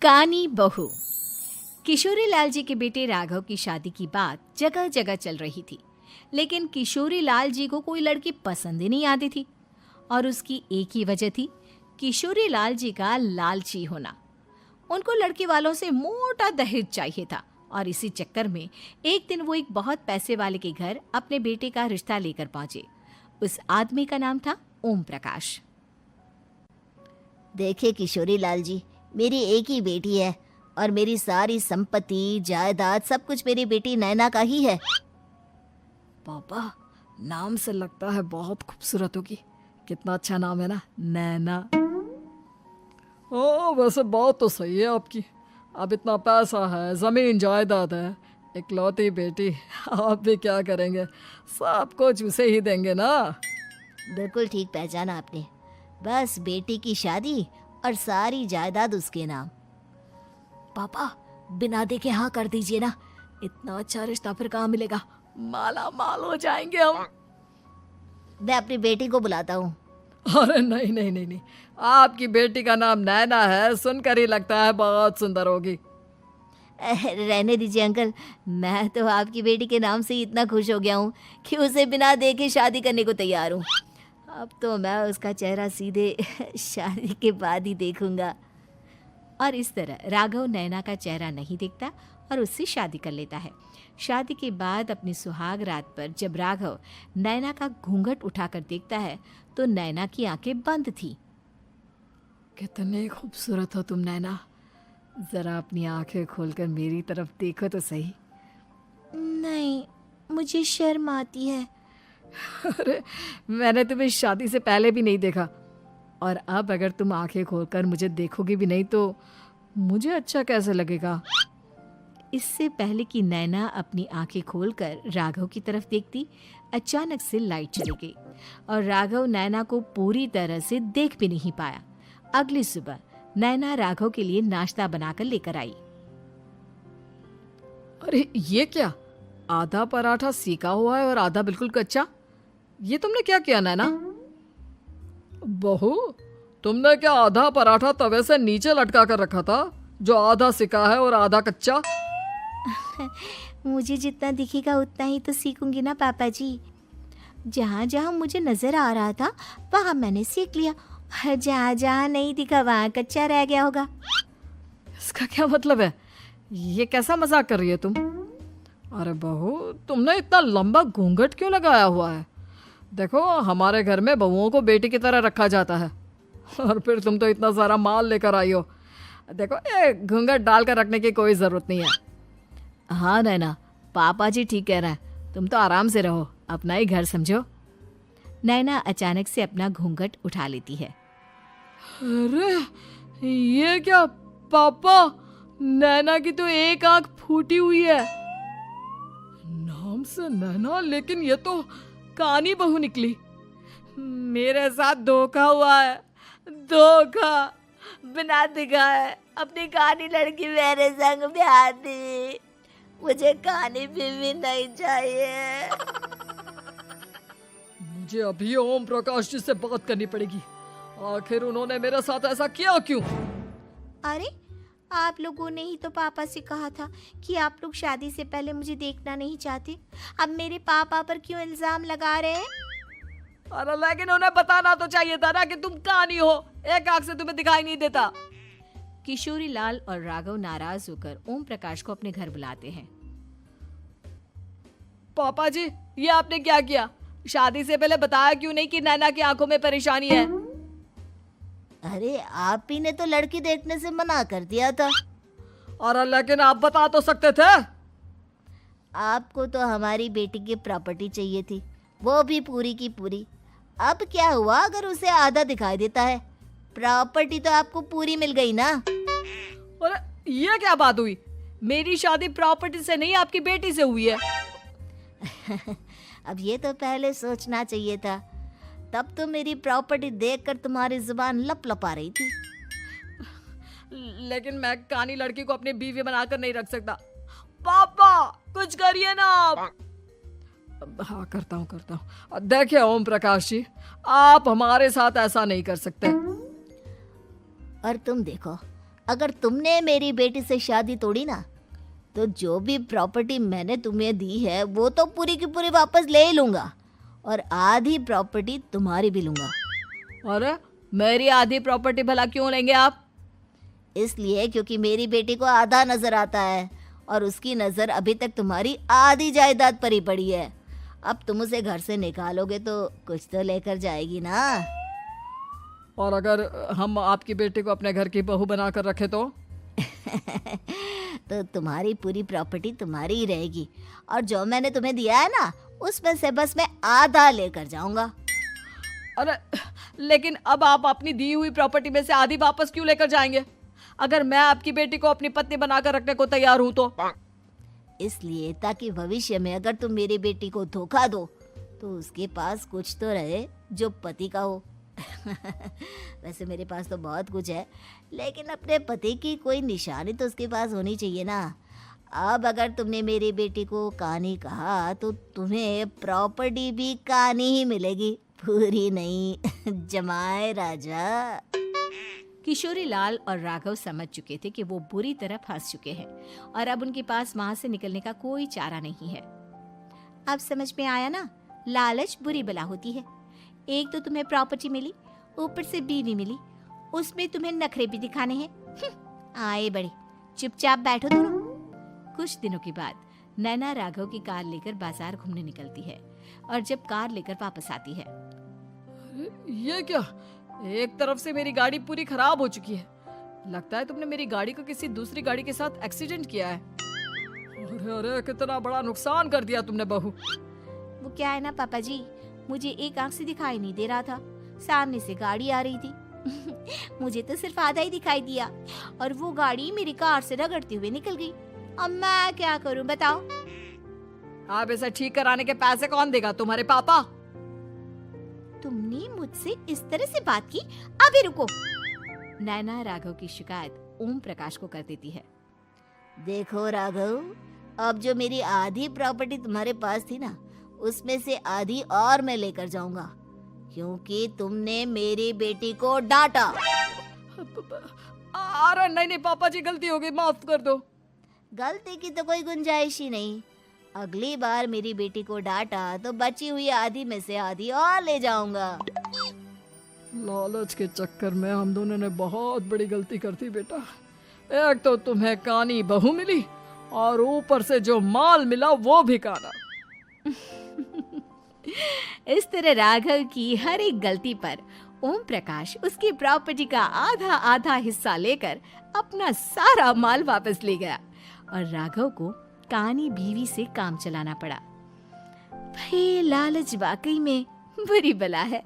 कानी बहू। किशोरी लाल जी के बेटे राघव की शादी की बात जगह जगह चल रही थी, लेकिन किशोरी लाल जी को कोई लड़की पसंद ही नहीं आती थी। और उसकी एक ही वजह थी, किशोरी लाल जी का लालची होना। उनको लड़की वालों से मोटा दहेज चाहिए था और इसी चक्कर में एक दिन वो एक बहुत पैसे वाले के घर अपने बेटे का रिश्ता लेकर पहुंचे। उस आदमी का नाम था ओम प्रकाश। देखिए किशोरी लाल जी, मेरी एक ही बेटी है और मेरी सारी संपत्ति जायदाद सब कुछ मेरी बेटी नैना का ही है। पापा, नाम से लगता है बहुत खूबसूरत होगी। कितना अच्छा नाम है ना, नैना। ओ, वैसे बात तो सही है आपकी। अब इतना पैसा है, जमीन जायदाद है, इकलौती बेटी, आप भी क्या करेंगे? सब कुछ उसे ही देंगे ना। बिल्कुल ठीक पहचाना आपने। बस बेटी की शादी और सारी जायदाद उसके नाम। पापा, बिना देखे हाँ कर दीजिए ना। इतना अच्छा रिश्ता फिर कहाँ मिलेगा? माला माल हो जाएंगे हम। मैं अपनी बेटी को बुलाता हूँ। अरे नहीं नहीं नहीं नहीं, आपकी बेटी का नाम नैना है, सुनकर ही लगता है बहुत सुंदर होगी। रहने दीजिए अंकल, मैं तो आपकी बेटी के नाम से ही इतना खुश हो गया हूँ कि उसे बिना देखे शादी करने को तैयार हूँ। अब तो मैं उसका चेहरा सीधे शादी के बाद ही देखूंगा। और इस तरह राघव नैना का चेहरा नहीं देखता और उससे शादी कर लेता है। शादी के बाद अपनी सुहाग रात पर जब राघव नैना का घूंघट उठाकर देखता है तो नैना की आंखें बंद थी। कितनी खूबसूरत हो तुम नैना, जरा अपनी आंखें खोलकर मेरी तरफ देखो तो सही। नहीं, मुझे शर्म आती है। अरे, मैंने तुम्हें शादी से पहले भी नहीं देखा, और अब अगर तुम आंखें खोलकर मुझे देखोगी भी नहीं तो मुझे अच्छा कैसे लगेगा? इससे पहले कि नैना अपनी आंखें खोलकर राघव की तरफ देखती, अचानक से लाइट चली गई और राघव नैना को पूरी तरह से देख भी नहीं पाया। अगली सुबह नैना राघव के लिए नाश्ता बनाकर लेकर आई। अरे ये क्या, आधा पराठा सीका हुआ है और आधा बिल्कुल कच्चा। ये तुमने क्या किया नैना? बहू, तुमने क्या आधा पराठा तवे से नीचे लटका कर रखा था, जो आधा सिका है और आधा कच्चा? मुझे जितना दिखेगा उतना ही तो सीखूंगी ना पापा जी। जहाँ जहाँ मुझे नजर आ रहा था वहाँ मैंने सीख लिया, जहाँ जहाँ नहीं दिखा वहाँ कच्चा रह गया होगा। इसका क्या मतलब है? ये कैसा मजाक कर रही है तुम? अरे बहू, तुमने इतना लंबा घूंघट क्यों लगाया हुआ है? देखो, हमारे घर में बहुओं को बेटी की तरह रखा जाता है, और फिर तुम तो इतना सारा माल लेकर आई हो। देखो, ये घूंघट डालकर रखने की कोई ज़रूरत नहीं है। हाँ नैना, पापा जी ठीक कह रहे हैं, तुम तो आराम से रहो, अपना ही घर समझो। नैना अचानक से अपना घूंघट उठा लेती है। अरे ये क्या पापा, नैना की तो एक आंख फूटी हुई है। नाम से नैना, लेकिन ये तो कानी बहू निकली। मेरे साथ धोखा हुआ है, धोखा। बिना दिखाए अपनी कानी लड़की मेरे संग ब्याह दी। मुझे कानी बीवी नहीं चाहिए। मुझे अभी ओम प्रकाश जी से बात करनी पड़ेगी। आखिर उन्होंने मेरे साथ ऐसा किया क्यों? अरे, आप लोगों ने ही तो पापा से कहा था कि आप लोग शादी से पहले मुझे देखना नहीं चाहते। अब मेरे पापा पर क्यों इल्जाम लगा रहे हैं? अरे लेकिन उन्हें बताना तो चाहिए था ना कि तुम कानी हो, एक आंख से तुम्हें दिखाई नहीं देता। किशोरी लाल और राघव नाराज होकर ओम प्रकाश को अपने घर बुलाते हैं। पापा जी, ये आपने क्या किया? शादी से पहले बताया क्यों नहीं कि नैना की आंखों में परेशानी है? अरे, आप ही ने तो लड़की देखने से मना कर दिया था। और लेकिन आप बता तो सकते थे। आपको तो हमारी बेटी की प्रॉपर्टी चाहिए थी, वो भी पूरी की पूरी। अब क्या हुआ अगर उसे आधा दिखाई देता है? प्रॉपर्टी तो आपको पूरी मिल गई ना। अरे ये क्या बात हुई? मेरी शादी प्रॉपर्टी से नहीं, आपकी बेटी से हुई है। अब ये तो पहले सोचना चाहिए था, तब तो मेरी प्रॉपर्टी देखकर तुम्हारी जुबान लप लपा रही थी। लेकिन मैं कानी लड़की को अपनी बीवी बनाकर नहीं रख सकता। पापा, कुछ करिए ना आप। हाँ, करता हूँ। देखिए ओम प्रकाश जी, आप हमारे साथ ऐसा नहीं कर सकते। और तुम देखो, अगर तुमने मेरी बेटी से शादी तोड़ी ना, तो जो भी प्रॉपर्टी मैंने तुम्हें दी है वो तो पूरी की पूरी वापस ले ही लूँगा, और आधी प्रॉपर्टी तुम्हारी भी लूँगा। अरे मेरी आधी प्रॉपर्टी भला क्यों लेंगे आप? इसलिए क्योंकि मेरी बेटी को आधा नजर आता है और उसकी नज़र अभी तक तुम्हारी आधी जायदाद पर ही पड़ी है। अब तुम उसे घर से निकालोगे तो कुछ तो लेकर जाएगी ना। और अगर हम आपकी बेटी को अपने घर की बहू बना कर रखे तो? तो तुम्हारी पूरी प्रॉपर्टी तुम्हारी ही रहेगी, और जो मैंने तुम्हें दिया है ना, उसमें से बस मैं आधा लेकर जाऊंगा। अरे लेकिन अब आप अपनी दी हुई प्रॉपर्टी में से आधी वापस क्यों लेकर जाएंगे? अगर मैं आपकी बेटी को अपनी पत्नी बनाकर रखने को तैयार हूं तो? इसलिए ताकि भविष्य में अगर तुम मेरी बेटी को धोखा दो तो उसके पास कुछ तो रहे जो पति का हो। वैसे मेरे पास तो बहुत कुछ है, लेकिन अपने पति की कोई निशानी तो उसके पास होनी चाहिए ना। अब अगर तुमने मेरी बेटी को कानी कहा तो तुम्हें प्रॉपर्टी भी कानी ही मिलेगी, पूरी नहीं। जमाए राजा। किशोरी लाल और राघव समझ चुके थे कि वो बुरी तरह फंस चुके हैं और अब उनके पास वहां से निकलने का कोई चारा नहीं है। अब समझ में आया ना, लालच बुरी बला होती है। एक तो तुम्हें प्रॉपर्टी मिली, ऊपर से बीवी मिली, उसमें तुम्हें नखरे भी दिखाने हैं। आए बड़े, चुपचाप बैठो दोनों। कुछ दिनों के बाद नैना राघव की कार लेकर बाजार घूमने निकलती है और जब कार लेकर वापस आती है, ये क्या? एक तरफ से मेरी गाड़ी पूरी खराब हो चुकी है। लगता है तुमने मेरी गाड़ी को किसी दूसरी गाड़ी के साथ एक्सीडेंट किया है। अरे अरे कितना बड़ा नुकसान कर दिया तुमने बहू। वो क्या है ना पापा जी, मुझे एक आंख से दिखाई नहीं दे रहा था, सामने से गाड़ी आ रही थी। मुझे तो सिर्फ आधा ही दिखाई दिया और वो गाड़ी मेरी कार से रगड़ते हुए निकल गई। अब मैं क्या करूं बताओ? आप इसे ठीक कराने के पैसे कौन देगा? तुम्हारे पापा? तुमने मुझसे इस तरह से बात की? अभी रुको। नैना राघव की शिकायत ओम प्रकाश को कर देती है। देखो राघव, अब जो मेरी आधी प्रॉपर्टी तुम्हारे पास थी ना, उसमें से आधी और मैं लेकर जाऊंगा, क्योंकि तुमने मेरी बेटी को डांटा। अरे नहीं नहीं पापा जी, गलती हो गई, माफ कर दो। गलती की तो कोई गुंजाइश ही नहीं। अगली बार मेरी बेटी को डांटा तो बची हुई आधी में से आधी और ले जाऊंगा। लालच के चक्कर में हम दोनों ने बहुत बड़ी गलती कर दी बेटा। एक तो तुम्हें कानी बहू मिली और ऊपर से जो माल मिला वो भी काना। इस तरह राघव की हर एक गलती पर ओम प्रकाश उसकी प्रॉपर्टी का आधा आधा हिस्सा लेकर अपना सारा माल वापस ले गया और राघव को कानी बीवी से काम चलाना पड़ा। भाई लालच वाकई में बुरी बला है।